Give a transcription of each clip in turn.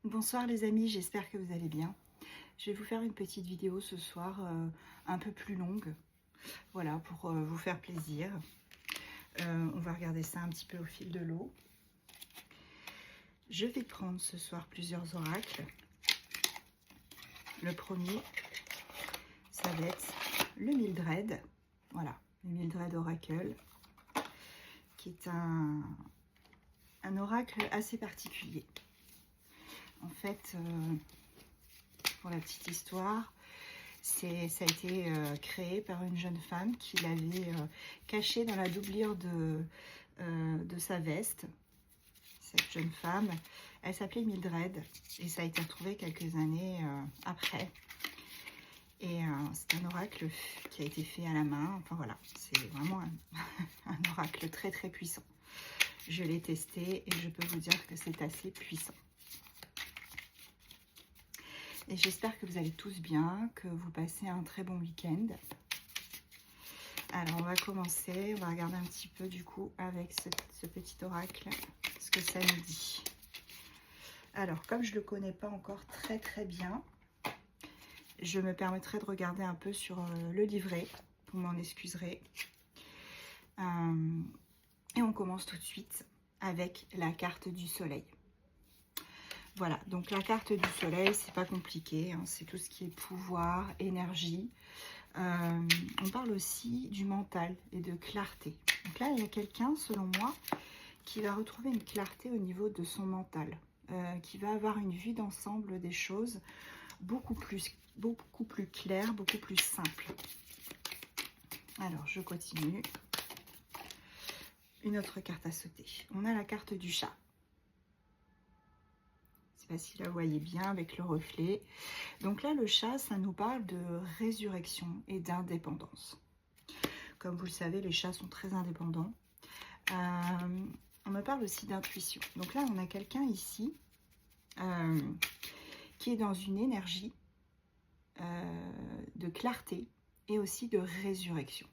Bonsoir les amis, j'espère que vous allez bien. Je vais vous faire une petite vidéo ce soir, un peu plus longue, voilà, pour vous faire plaisir. On va regarder ça un petit peu au fil de l'eau. Je vais prendre ce soir plusieurs oracles. Le premier, ça va être le Mildred, voilà, le Mildred Oracle, qui est un oracle assez particulier. En fait, pour la petite histoire, ça a été créé par une jeune femme qui l'avait caché dans la doublure de sa veste. Cette jeune femme, elle s'appelait Mildred et ça a été retrouvé quelques années après. Et c'est un oracle qui a été fait à la main. Enfin voilà, c'est vraiment un oracle très très puissant. Je l'ai testé et je peux vous dire que c'est assez puissant. Et j'espère que vous allez tous bien, que vous passez un très bon week-end. Alors on va commencer, on va regarder un petit peu du coup avec ce petit oracle, ce que ça nous dit. Alors comme je ne le connais pas encore très très bien, je me permettrai de regarder un peu sur le livret, vous m'en excuserez. Et on commence tout de suite avec la carte du soleil. Voilà, donc la carte du soleil, c'est pas compliqué, hein, c'est tout ce qui est pouvoir, énergie. On parle aussi du mental et de clarté. Donc là, il y a quelqu'un, selon moi, qui va retrouver une clarté au niveau de son mental, qui va avoir une vue d'ensemble des choses beaucoup plus claire, beaucoup plus simple. Alors, je continue. Une autre carte à sauter. On a la carte du chat. Si la vous voyez bien avec le reflet. Donc là, le chat, ça nous parle de résurrection et d'indépendance. Comme vous le savez, les chats sont très indépendants. On me parle aussi d'intuition. Donc là, on a quelqu'un ici qui est dans une énergie de clarté et aussi de résurrection.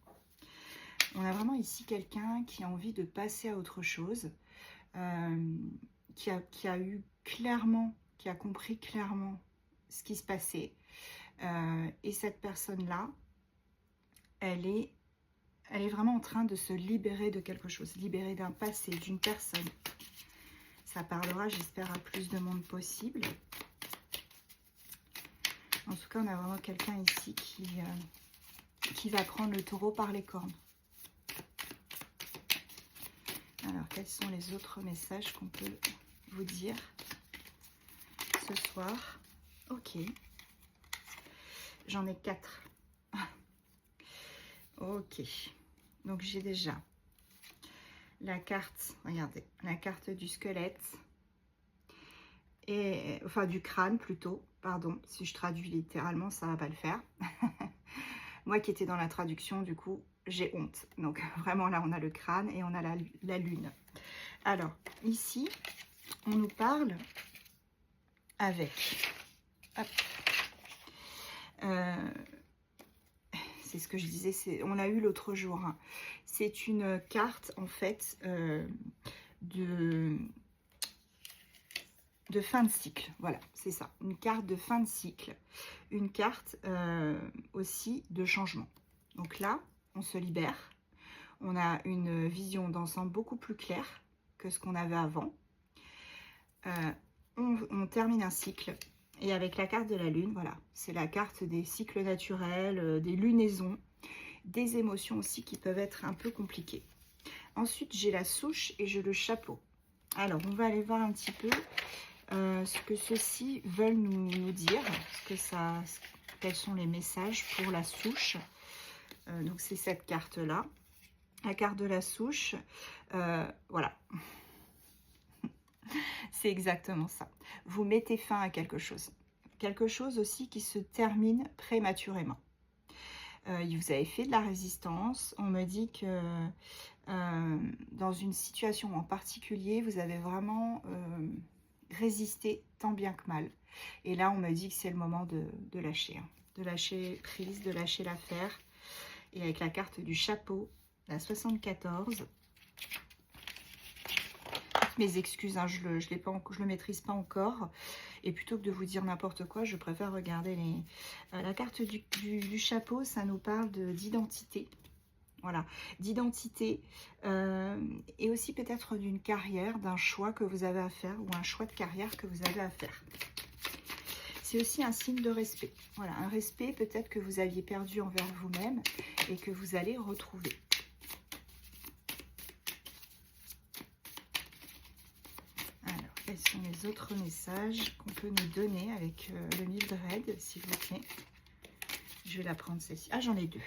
On a vraiment ici quelqu'un qui a envie de passer à autre chose, qui a eu clairement, qui a compris clairement ce qui se passait. Et cette personne-là, elle est vraiment en train de se libérer de quelque chose, libérer d'un passé, d'une personne. Ça parlera, j'espère, à plus de monde possible. En tout cas, on a vraiment quelqu'un ici qui va prendre le taureau par les cornes. Alors, quels sont les autres messages qu'on peut vous dire ce soir? Ok. J'en ai 4. Ok. Donc, j'ai déjà la carte, regardez, la carte du squelette. Et, enfin, du crâne plutôt. Pardon, si je traduis littéralement, ça ne va pas le faire. Moi qui étais dans la traduction, du coup, j'ai honte. Donc, vraiment, là, on a le crâne et on a la lune. Alors, ici, on nous parle avec... Hop. C'est ce que je disais, on l'a eu l'autre jour. Hein. C'est une carte, en fait, de fin de cycle. Voilà, c'est ça. Une carte de fin de cycle. Une carte aussi de changement. Donc là, on se libère. On a une vision d'ensemble beaucoup plus claire que ce qu'on avait avant. On termine un cycle. Et avec la carte de la lune, voilà, c'est la carte des cycles naturels, des lunaisons, des émotions aussi qui peuvent être un peu compliquées. Ensuite, j'ai la souche et j'ai le chapeau. Alors, on va aller voir un petit peu ce que ceux-ci veulent nous dire, quels sont les messages pour la souche. Donc, c'est cette carte-là. La carte de la souche, voilà. C'est exactement ça. Vous mettez fin à quelque chose. Quelque chose aussi qui se termine prématurément. Vous avez fait de la résistance. On me dit que dans une situation en particulier, vous avez vraiment résisté tant bien que mal. Et là, on me dit que c'est le moment de lâcher. Hein. De lâcher prise, de lâcher l'affaire. Et avec la carte du chapeau, la 74... toutes mes excuses, hein, je le maîtrise pas encore. Et plutôt que de vous dire n'importe quoi, je préfère regarder la carte du chapeau. Ça nous parle d'identité. Voilà, d'identité et aussi peut-être d'une carrière, d'un choix que vous avez à faire ou un choix de carrière que vous avez à faire. C'est aussi un signe de respect. Voilà, un respect peut-être que vous aviez perdu envers vous-même et que vous allez retrouver. Alors, quels sont les autres messages qu'on peut nous donner avec le Mildred, s'il vous plaît? Je vais la prendre celle-ci. Ah, j'en ai deux.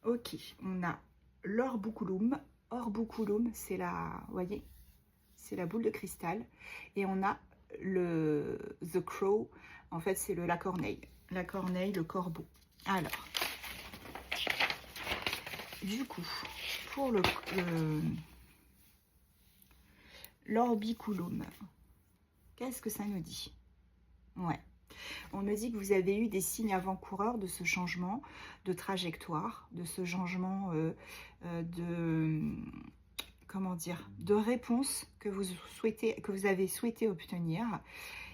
Ok, on a l'Orbuculum. Orbuculum, c'est la, vous voyez, c'est la boule de cristal. Et on a The Crow, en fait, c'est la corneille. La corneille, le corbeau. Alors, du coup, pour l'Orbiculum, qu'est-ce que ça nous dit? Ouais. On me dit que vous avez eu des signes avant-coureurs de ce changement de trajectoire, de ce changement comment dire, de réponse que vous avez souhaité obtenir.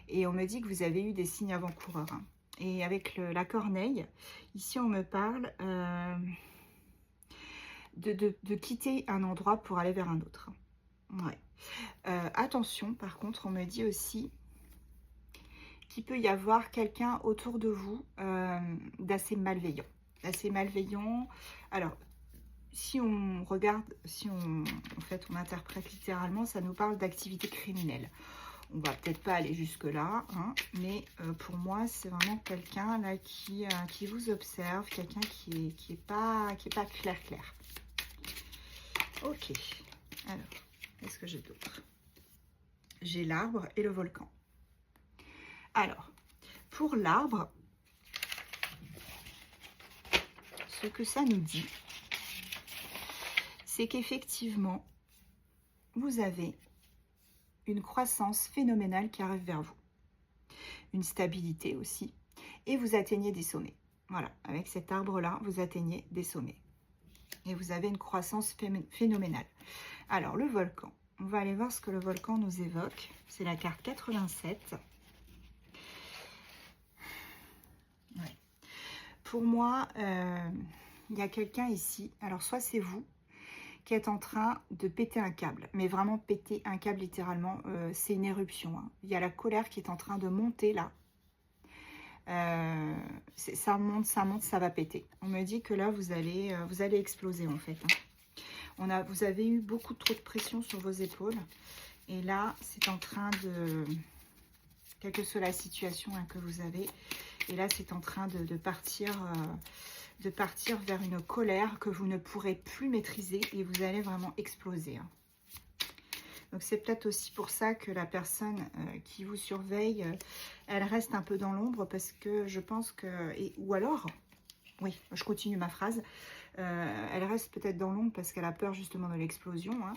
Et on me dit que vous avez eu des signes avant-coureurs. Hein. Et avec la corneille, ici on me parle de quitter un endroit pour aller vers un autre. Ouais. Attention, par contre, on me dit aussi qu'il peut y avoir quelqu'un autour de vous d'assez malveillant. Alors, si on regarde, en fait, on interprète littéralement, ça nous parle d'activité criminelle. On va peut-être pas aller jusque-là, hein, mais pour moi, c'est vraiment quelqu'un là qui vous observe, quelqu'un qui est pas clair. Ok. Alors, qu'est-ce que j'ai d'autre? J'ai l'arbre et le volcan. Alors, pour l'arbre, ce que ça nous dit, c'est qu'effectivement, vous avez une croissance phénoménale qui arrive vers vous. Une stabilité aussi. Et vous atteignez des sommets. Voilà, avec cet arbre-là, vous atteignez des sommets. Et vous avez une croissance phénoménale. Alors, le volcan. On va aller voir ce que le volcan nous évoque. C'est la carte 87. Ouais. Pour moi, il y a quelqu'un ici. Alors, soit c'est vous qui êtes en train de péter un câble. Mais vraiment péter un câble littéralement. C'est une éruption. Hein. Il y a la colère qui est en train de monter là. Ça monte, ça va péter. On me dit que là, vous allez exploser en fait. Hein. Vous avez eu beaucoup trop de pression sur vos épaules. Et là, c'est en train de... Quelle que soit la situation hein, que vous avez. Et là, c'est en train de partir vers une colère que vous ne pourrez plus maîtriser. Et vous allez vraiment exploser. Hein. Donc, c'est peut-être aussi pour ça que la personne qui vous surveille, elle reste un peu dans l'ombre parce que je pense que... ou alors, oui, je continue ma phrase. Elle reste peut-être dans l'ombre parce qu'elle a peur justement de l'explosion. Hein.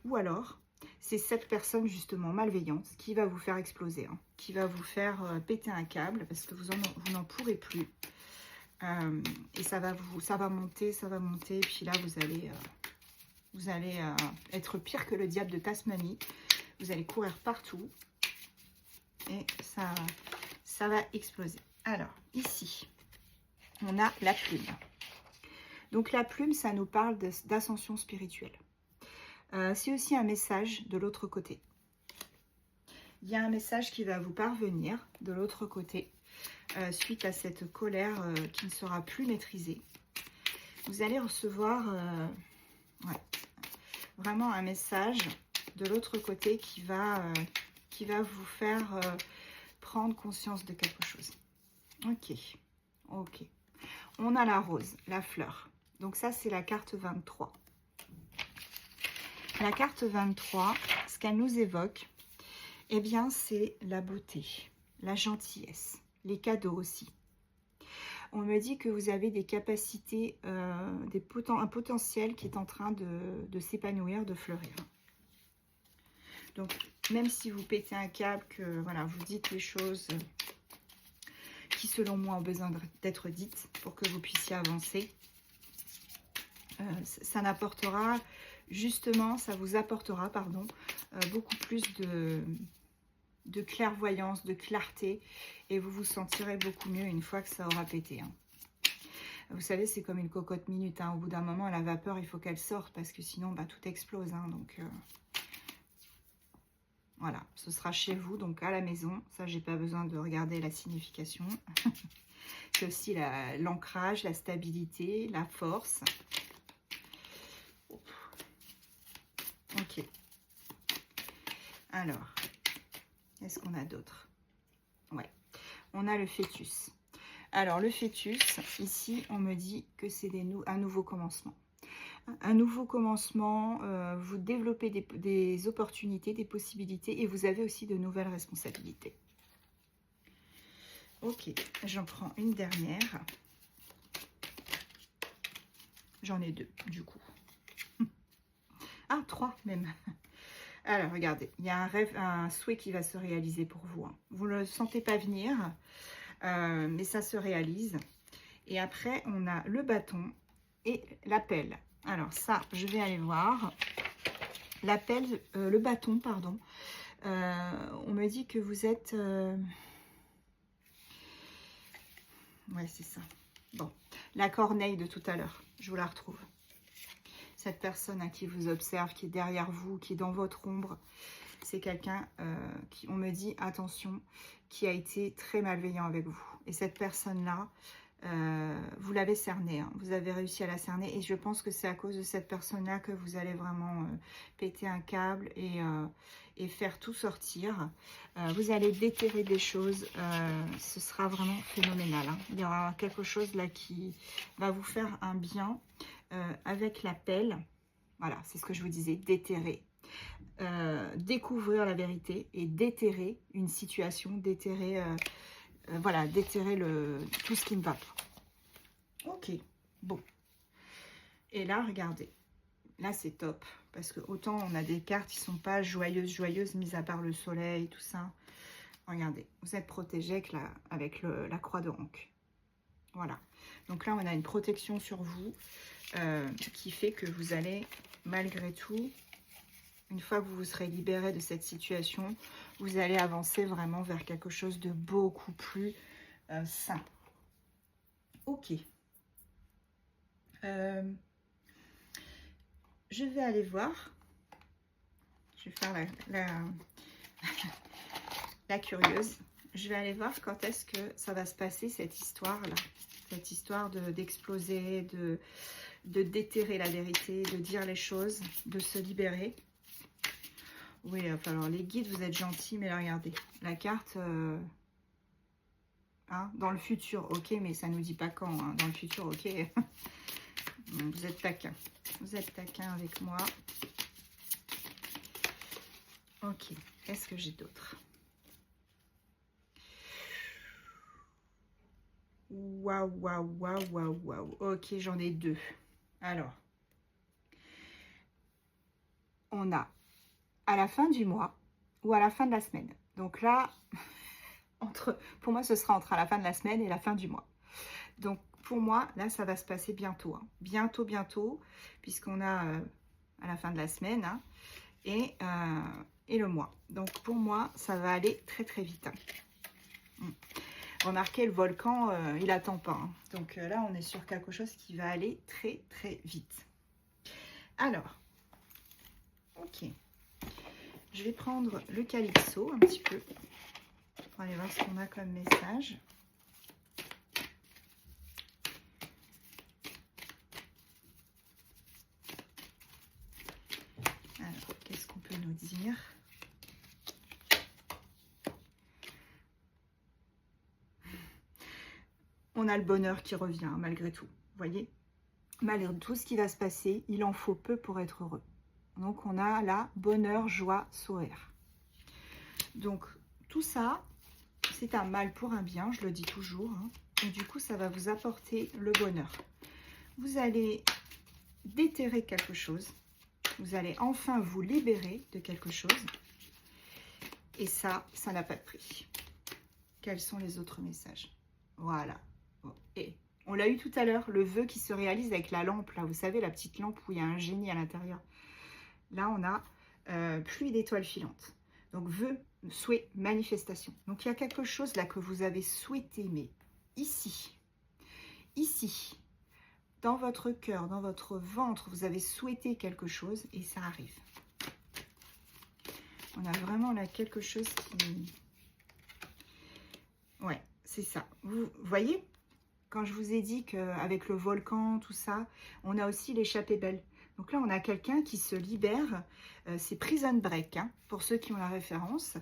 Ou alors, c'est cette personne justement malveillante qui va vous faire exploser. Hein, qui va vous faire péter un câble parce que vous n'en pourrez plus. Et ça va monter. Et puis là, vous allez être pire que le diable de Tasmanie. Vous allez courir partout. Et ça va exploser. Alors, ici, on a la plume. Donc, la plume, ça nous parle d'ascension spirituelle. C'est aussi un message de l'autre côté. Il y a un message qui va vous parvenir de l'autre côté suite à cette colère qui ne sera plus maîtrisée. Vous allez recevoir... vraiment un message de l'autre côté qui va vous faire prendre conscience de quelque chose. Ok. On a la rose, la fleur. Donc ça, c'est la carte 23. La carte 23, ce qu'elle nous évoque, eh bien, c'est la beauté, la gentillesse, les cadeaux aussi. On me dit que vous avez des capacités, un potentiel qui est en train de s'épanouir, de fleurir. Donc, même si vous pétez un câble, que voilà, vous dites les choses qui, selon moi, ont besoin d'être dites pour que vous puissiez avancer, ça n'apportera justement, ça vous apportera, pardon, beaucoup plus de clairvoyance, de clarté, et vous vous sentirez beaucoup mieux une fois que ça aura pété. Hein. Vous savez, c'est comme une cocotte minute. Hein. Au bout d'un moment, la vapeur, il faut qu'elle sorte parce que sinon, bah, tout explose. Hein. Donc, voilà, ce sera chez vous, donc à la maison. Ça, j'ai pas besoin de regarder la signification. C'est aussi l'ancrage, la stabilité, la force. Ok. Alors, qu'est-ce qu'on a d'autre? Ouais, on a le fœtus. Alors, le fœtus, ici, on me dit que c'est un nouveau commencement. Un nouveau commencement, vous développez des opportunités, des possibilités, et vous avez aussi de nouvelles responsabilités. Ok, j'en prends une dernière. J'en ai deux, du coup. Ah, trois même. Alors, regardez, il y a un rêve, un souhait qui va se réaliser pour vous. Hein. Vous ne le sentez pas venir, mais ça se réalise. Et après, on a le bâton et la pelle. Alors ça, je vais aller voir. La pelle, le bâton, pardon. On me dit que vous êtes... Ouais, c'est ça. Bon, la corneille de tout à l'heure, je vous la retrouve. Cette personne à qui vous observe, qui est derrière vous, qui est dans votre ombre, c'est quelqu'un qui, on me dit, attention, qui a été très malveillant avec vous. Et cette personne-là, vous l'avez cernée, hein. Vous avez réussi à la cerner. Et je pense que c'est à cause de cette personne-là que vous allez vraiment péter un câble et faire tout sortir. Vous allez déterrer des choses. Ce sera vraiment phénoménal. Hein. Il y aura quelque chose là qui va vous faire un bien avec la pelle. Voilà, c'est ce que je vous disais, déterrer. Découvrir la vérité et déterrer une situation, déterrer, voilà, déterrer tout ce qui ne va pas. Ok, bon. Et là, regardez, là c'est top, parce que autant on a des cartes qui sont pas joyeuses, mis à part le soleil, tout ça. Regardez, vous êtes protégé avec la croix de Ankh. Voilà, donc là on a une protection sur vous qui fait que vous allez, malgré tout, une fois que vous vous serez libéré de cette situation, vous allez avancer vraiment vers quelque chose de beaucoup plus sain. Ok. Je vais aller voir. Je vais faire la curieuse. Je vais aller voir quand est-ce que ça va se passer, cette histoire-là. Cette histoire d'exploser, de déterrer la vérité, de dire les choses, de se libérer. Oui, alors les guides, vous êtes gentils, mais là, regardez, la carte, hein, dans le futur, ok, mais ça ne nous dit pas quand, hein, dans le futur, ok, vous êtes taquin avec moi. Ok, qu'est-ce que j'ai d'autre? Waouh, waouh, waouh, waouh, waouh, ok, j'en ai deux. Alors, on a à la fin du mois ou à la fin de la semaine. Donc là, pour moi, ce sera entre la fin de la semaine et la fin du mois. Donc, pour moi, là, ça va se passer bientôt. Hein. Bientôt, bientôt, puisqu'on a à la fin de la semaine hein, et le mois. Donc, pour moi, ça va aller très, très vite. Hein. Remarquez, le volcan, il attend pas. Hein. Donc là, on est sur quelque chose qui va aller très, très vite. Alors, ok. Je vais prendre le calypso un petit peu pour aller voir ce qu'on a comme message. Alors, qu'est-ce qu'on peut nous dire? On a le bonheur qui revient, malgré tout. Vous voyez? Malgré tout ce qui va se passer, il en faut peu pour être heureux. Donc, on a là bonheur, joie, sourire. Donc, tout ça, c'est un mal pour un bien, je le dis toujours. Hein. Et du coup, ça va vous apporter le bonheur. Vous allez déterrer quelque chose. Vous allez enfin vous libérer de quelque chose. Et ça n'a pas de prix. Quels sont les autres messages? Voilà. Et on l'a eu tout à l'heure, le vœu qui se réalise avec la lampe, là, vous savez, la petite lampe où il y a un génie à l'intérieur. Là, on a pluie d'étoiles filantes. Donc, vœux, souhait, manifestation. Donc, il y a quelque chose là que vous avez souhaité, mais ici, dans votre cœur, dans votre ventre, vous avez souhaité quelque chose et ça arrive. On a vraiment là quelque chose qui... Ouais, c'est ça. Vous voyez, quand je vous ai dit qu'avec le volcan, tout ça, on a aussi l'échappée belle. Donc là, on a quelqu'un qui se libère. C'est Prison Break, hein, pour ceux qui ont la référence.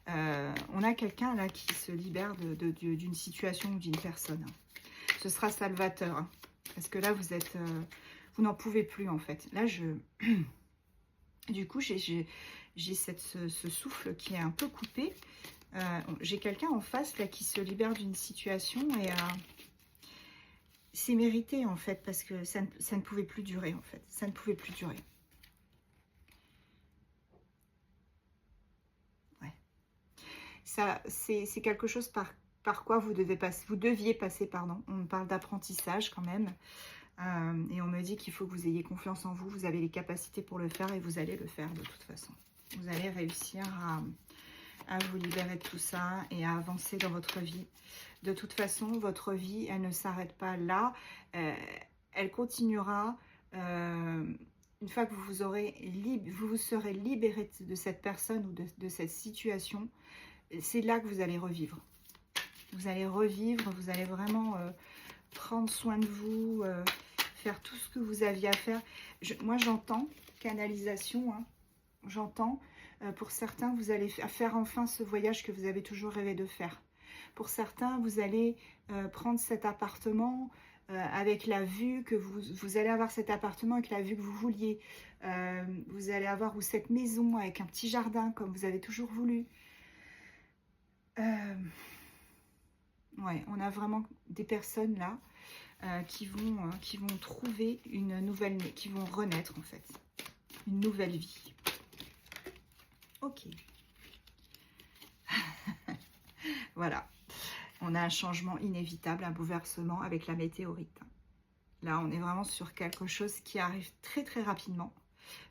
On a quelqu'un là qui se libère d'une situation ou d'une personne. Ce sera salvateur. Hein, parce que là, vous êtes... vous n'en pouvez plus, en fait. Là, du coup, j'ai ce souffle qui est un peu coupé. J'ai quelqu'un en face là qui se libère d'une situation et c'est mérité en fait parce que ça ne pouvait plus durer en fait. Ça ne pouvait plus durer. Ouais. Ça, c'est quelque chose par quoi vous deviez passer, pardon. On parle d'apprentissage quand même. Et on me dit qu'il faut que vous ayez confiance en vous. Vous avez les capacités pour le faire et vous allez le faire de toute façon. Vous allez réussir à vous libérer de tout ça et à avancer dans votre vie. De toute façon, votre vie, elle ne s'arrête pas là. Elle continuera une fois que vous vous serez libéré de cette personne ou de cette situation. C'est là que vous allez revivre. Vous allez revivre, vous allez vraiment prendre soin de vous, faire tout ce que vous aviez à faire. Moi, j'entends canalisation, hein, j'entends. Pour certains, vous allez faire enfin ce voyage que vous avez toujours rêvé de faire. Pour certains, vous allez prendre cet appartement avec la vue que vous allez avoir cet appartement avec la vue que vous vouliez. Vous allez avoir ou cette maison avec un petit jardin comme vous avez toujours voulu. Ouais, on a vraiment des personnes là qui vont trouver une nouvelle, qui vont renaître en fait, une nouvelle vie. Ok. Voilà. On a un changement inévitable, un bouleversement avec la météorite. Là, on est vraiment sur quelque chose qui arrive très très rapidement.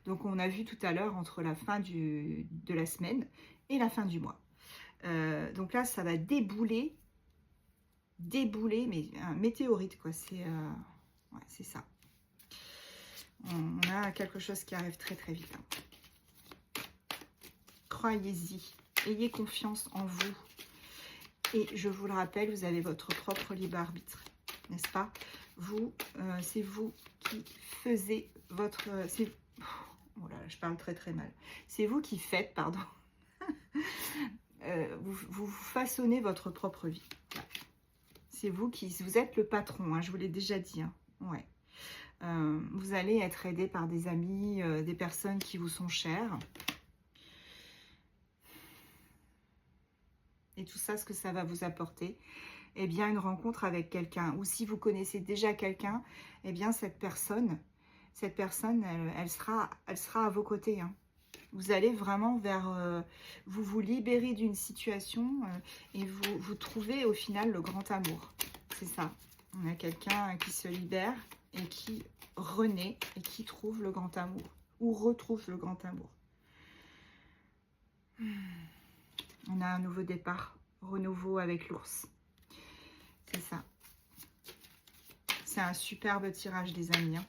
Donc, on a vu tout à l'heure entre la fin de la semaine et la fin du mois. Donc là, ça va débouler, mais un météorite, quoi. C'est ouais, ça. On a quelque chose qui arrive très très vite. Croyez-y, ayez confiance en vous. Et je vous le rappelle, vous avez votre propre libre arbitre, n'est-ce pas? Vous, c'est vous qui faisiez votre... Oh là, je parle très très mal. C'est vous qui faites, pardon. Vous façonnez votre propre vie. Voilà. C'est vous êtes le patron, hein, je vous l'ai déjà dit. Hein. Ouais. Vous allez être aidé par des amis, des personnes qui vous sont chères. Et tout ça, ce que ça va vous apporter, eh bien, une rencontre avec quelqu'un. Ou si vous connaissez déjà quelqu'un, eh bien, cette personne, elle sera à vos côtés. Hein. Vous allez vraiment vers... vous libérez d'une situation et vous trouvez au final le grand amour. C'est ça. On a quelqu'un qui se libère et qui renaît et qui trouve le grand amour. Ou retrouve le grand amour. On a un nouveau départ, renouveau avec l'ours. C'est ça. C'est un superbe tirage, les amis. Hein.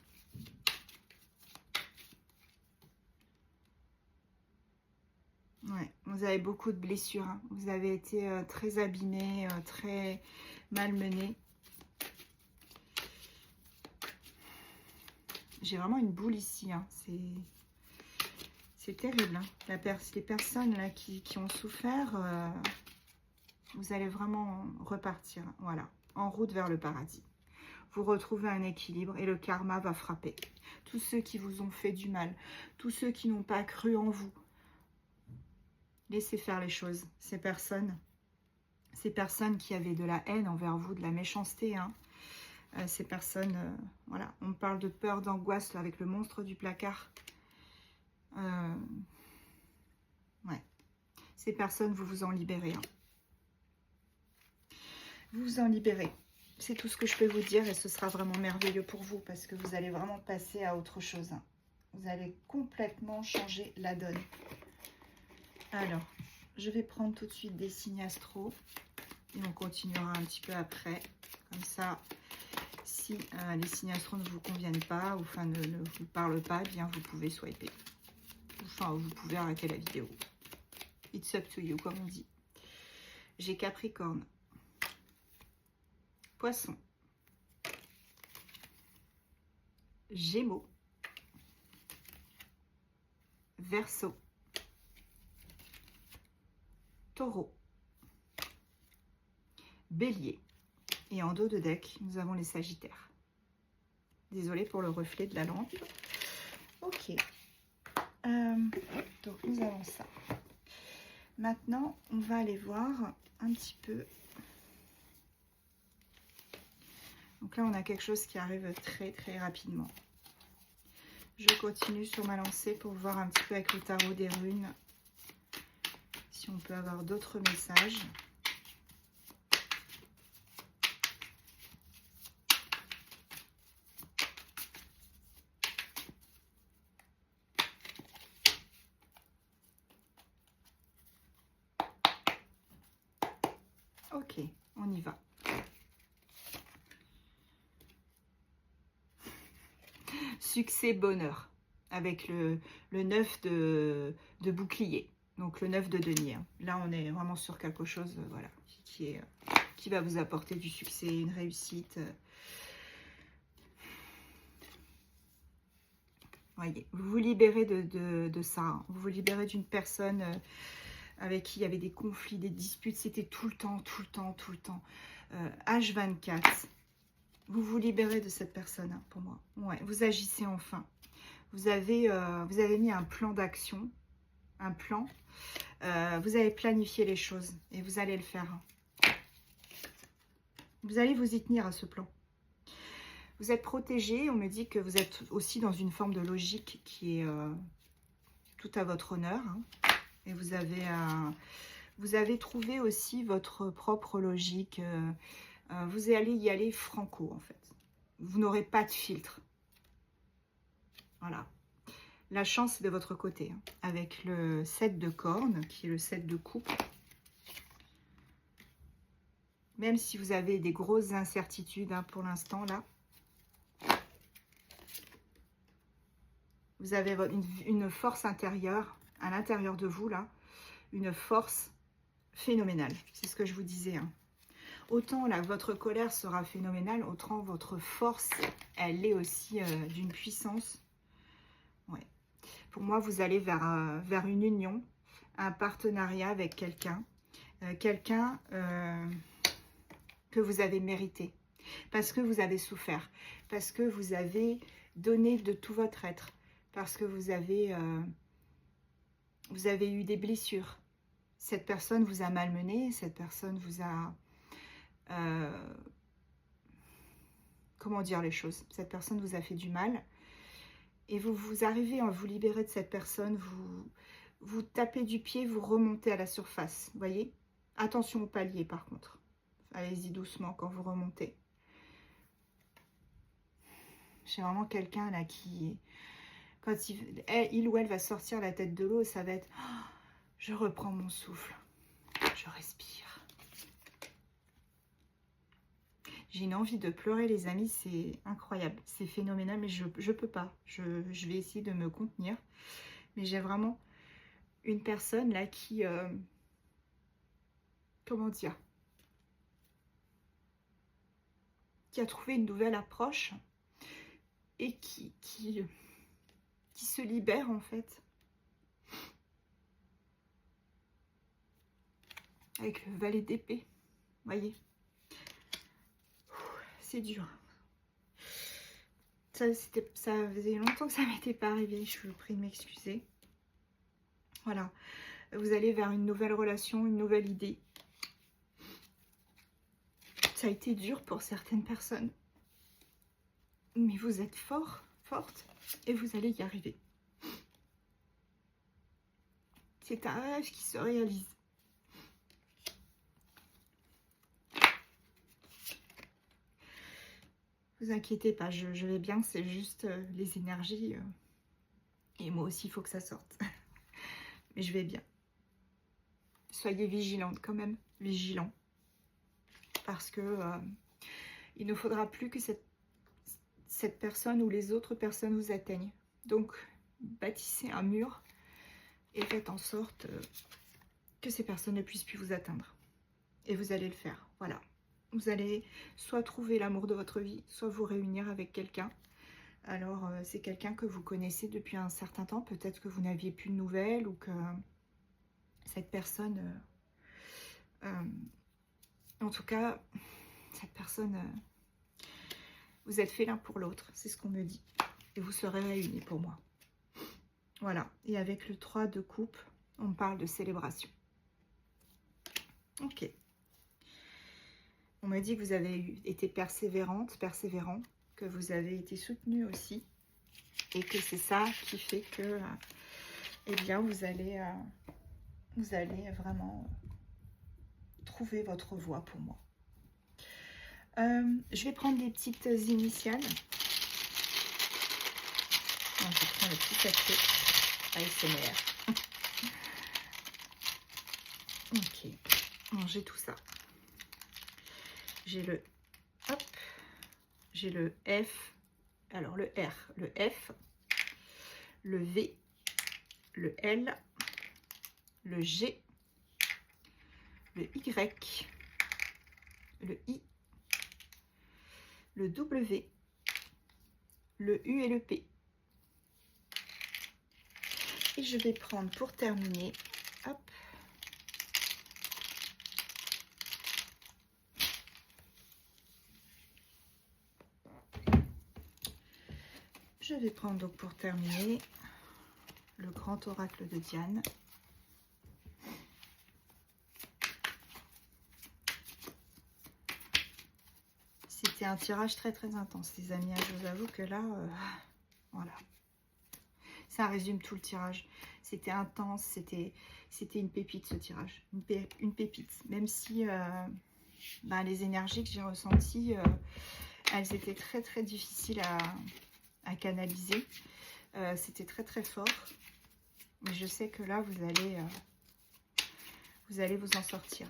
Ouais, vous avez beaucoup de blessures. Hein. Vous avez été très abîmés, très malmenés. J'ai vraiment une boule ici. Hein. C'est terrible. Hein. Les personnes là, qui ont souffert, vous allez vraiment repartir. Voilà, en route vers le paradis. Vous retrouvez un équilibre et le karma va frapper. Tous ceux qui vous ont fait du mal, tous ceux qui n'ont pas cru en vous, laissez faire les choses. Ces personnes qui avaient de la haine envers vous, de la méchanceté, hein, ces personnes, voilà, on parle de peur, d'angoisse avec le monstre du placard. Ouais. Ces personnes, vous vous en libérez. Hein. Vous vous en libérez. C'est tout ce que je peux vous dire et ce sera vraiment merveilleux pour vous parce que vous allez vraiment passer à autre chose. Hein. Vous allez complètement changer la donne. Alors, je vais prendre tout de suite des signes astro. Et on continuera un petit peu après. Comme ça, si les signes astro ne vous conviennent pas, ou enfin ne vous parlent pas, eh bien vous pouvez swiper. Enfin, vous pouvez arrêter la vidéo. It's up to you, comme on dit. J'ai Capricorne, Poisson, Gémeaux, Verseau, Taureau, Bélier. Et en dos de deck, nous avons les Sagittaires. Désolée pour le reflet de la lampe. Ok. Donc, nous avons ça. Maintenant, on va aller voir un petit peu. Donc là, on a quelque chose qui arrive très, très rapidement. Je continue sur ma lancée pour voir un petit peu avec le tarot des runes si on peut avoir d'autres messages. Ok, on y va. Succès, bonheur, avec le 9 de bouclier, donc le 9 de denier. Là, on est vraiment sur quelque chose voilà, qui va vous apporter du succès, une réussite. Voyez, vous vous libérez de ça. Hein. Vous vous libérez d'une personne avec qui il y avait des conflits, des disputes. C'était tout le temps, tout le temps, tout le temps. H24. Vous vous libérez de cette personne, hein, pour moi. Ouais, vous agissez enfin. Vous avez mis un plan d'action, un plan. Vous avez planifié les choses et vous allez le faire. Vous allez vous y tenir à ce plan. Vous êtes protégé. On me dit que vous êtes aussi dans une forme de logique qui est tout à votre honneur. Hein, et vous avez trouvé aussi votre propre logique. Vous allez y aller franco, en fait. Vous n'aurez pas de filtre. Voilà. La chance est de votre côté. Hein, avec le 7 de cornes, qui est le 7 de coupe. Même si vous avez des grosses incertitudes hein, pour l'instant, là. Vous avez une force intérieure, à l'intérieur de vous, là. Une force phénoménale. C'est ce que je vous disais, hein. Autant là, votre colère sera phénoménale, autant votre force, elle est aussi d'une puissance. Ouais. Pour moi, vous allez vers une union, un partenariat avec quelqu'un. Quelqu'un que vous avez mérité. Parce que vous avez souffert. Parce que vous avez donné de tout votre être. Parce que vous avez eu des blessures. Cette personne vous a malmené. Cette personne vous a... comment dire les choses, cette personne vous a fait du mal et vous arrivez à vous libérer de cette personne, vous tapez du pied, vous remontez à la surface, vous voyez, attention au palier par contre, allez-y doucement quand vous remontez. J'ai vraiment quelqu'un là qui, quand il ou elle va sortir la tête de l'eau, ça va être oh, je reprends mon souffle, je respire. J'ai une envie de pleurer, les amis, c'est incroyable, c'est phénoménal, mais je peux pas. Je vais essayer de me contenir. Mais j'ai vraiment une personne là qui... comment dire, qui a trouvé une nouvelle approche et qui se libère en fait. Avec le valet d'épée, voyez. C'est dur. Ça faisait longtemps que ça m'était pas arrivé. Je vous prie de m'excuser. Voilà. Vous allez vers une nouvelle relation, une nouvelle idée. Ça a été dur pour certaines personnes. Mais vous êtes fort, forte. Et vous allez y arriver. C'est un rêve qui se réalise. Vous inquiétez pas, je vais bien, c'est juste les énergies. Et moi aussi, il faut que ça sorte. Mais je vais bien. Soyez vigilante quand même, vigilant. Parce que il ne faudra plus que cette personne ou les autres personnes vous atteignent. Donc, bâtissez un mur et faites en sorte que ces personnes ne puissent plus vous atteindre. Et vous allez le faire, voilà. Vous allez soit trouver l'amour de votre vie, soit vous réunir avec quelqu'un. Alors, c'est quelqu'un que vous connaissez depuis un certain temps. Peut-être que vous n'aviez plus de nouvelles ou que cette personne... en tout cas, cette personne... vous êtes fait l'un pour l'autre, c'est ce qu'on me dit. Et vous serez réunis pour moi. Voilà. Et avec le 3 de coupe, on parle de célébration. Ok. On me dit que vous avez été persévérant, que vous avez été soutenu aussi. Et que c'est ça qui fait que, eh bien, vous allez vraiment trouver votre voie pour moi. Je vais prendre les petites initiales. Non, je prends le petit café ASMR. Ok. Bon, j'ai tout ça. J'ai le hop, j'ai le F, alors le R, le F, le V, le L, le G, le Y, le I, le W, le U et le P. Et je vais prendre pour terminer, hop, je vais prendre donc pour terminer le grand oracle de Diane. C'était un tirage très très intense, les amis. Je vous avoue que là, voilà. Ça résume tout le tirage. C'était intense, c'était une pépite ce tirage. Une pépite. Même si les énergies que j'ai ressenties, elles étaient très très difficiles à canaliser. C'était très très fort. Mais je sais que là, vous allez vous en sortir.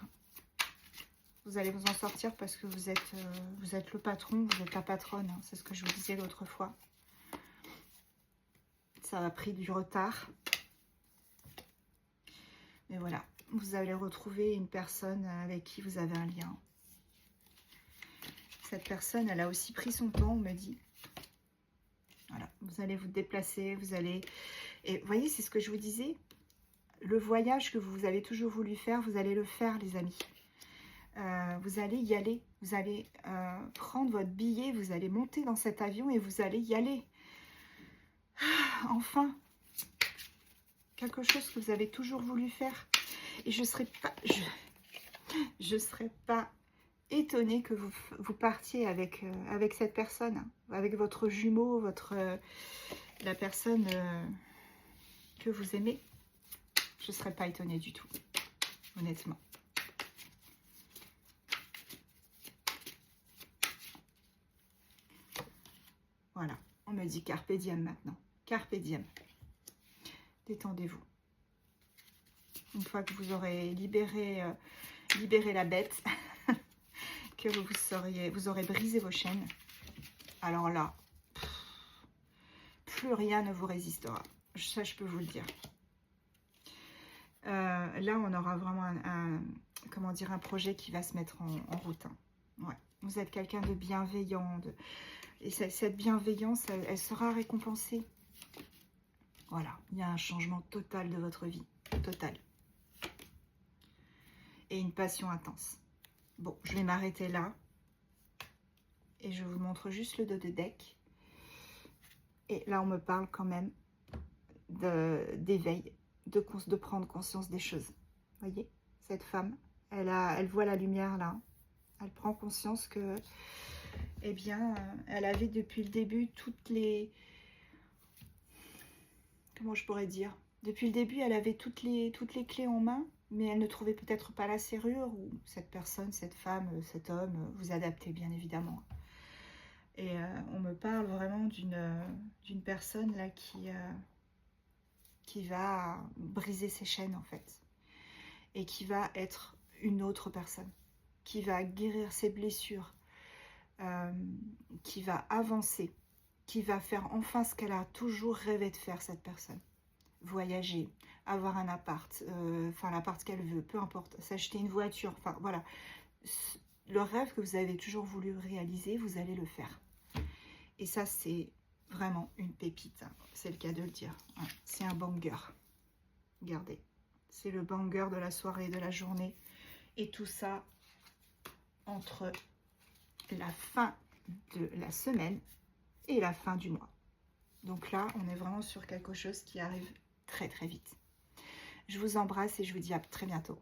Vous allez vous en sortir parce que vous êtes le patron, vous êtes la patronne. Hein, c'est ce que je vous disais l'autre fois. Ça a pris du retard. Mais voilà, vous allez retrouver une personne avec qui vous avez un lien. Cette personne, elle a aussi pris son temps, on me dit. Voilà, vous allez vous déplacer, vous allez... Et vous voyez, c'est ce que je vous disais. Le voyage que vous avez toujours voulu faire, vous allez le faire, les amis. Vous allez y aller. Vous allez prendre votre billet, vous allez monter dans cet avion et vous allez y aller. Enfin, quelque chose que vous avez toujours voulu faire. Et je serais pas étonnée que vous partiez avec cette personne, hein, avec votre jumeau, la personne que vous aimez. Je ne serais pas étonnée du tout, honnêtement. Voilà, on me dit carpe diem maintenant. Carpe diem. Détendez-vous. Une fois que vous aurez libéré la bête, que vous aurez brisé vos chaînes, alors là, plus rien ne vous résistera. Ça, je peux vous le dire. Là, on aura vraiment un projet qui va se mettre en route. Hein. Ouais. Vous êtes quelqu'un de bienveillant. Et cette bienveillance, elle sera récompensée. Voilà, il y a un changement total de votre vie. Total. Et une passion intense. Bon, je vais m'arrêter là. Et je vous montre juste le dos de deck. Et là, on me parle quand même d'éveil, de prendre conscience des choses. Vous voyez, cette femme, elle voit la lumière là. Elle prend conscience que, eh bien, elle avait depuis le début toutes les... Comment je pourrais dire? Depuis le début, elle avait toutes les clés en main, mais elle ne trouvait peut-être pas la serrure, ou cette personne, cette femme, cet homme, vous adaptez bien évidemment. Et on me parle vraiment d'une personne là qui qui va briser ses chaînes en fait. Et qui va être une autre personne. Qui va guérir ses blessures. Qui va avancer. Qui va faire enfin ce qu'elle a toujours rêvé de faire, cette personne. Voyager, avoir un appart, enfin l'appart qu'elle veut, peu importe, s'acheter une voiture, enfin voilà. Le rêve que vous avez toujours voulu réaliser, vous allez le faire. Et ça, c'est vraiment une pépite, hein. C'est le cas de le dire. Ouais, c'est un banger. Regardez, c'est le banger de la soirée, de la journée. Et tout ça entre la fin de la semaine et la fin du mois. Donc là, on est vraiment sur quelque chose qui arrive très très vite. Je vous embrasse et je vous dis à très bientôt.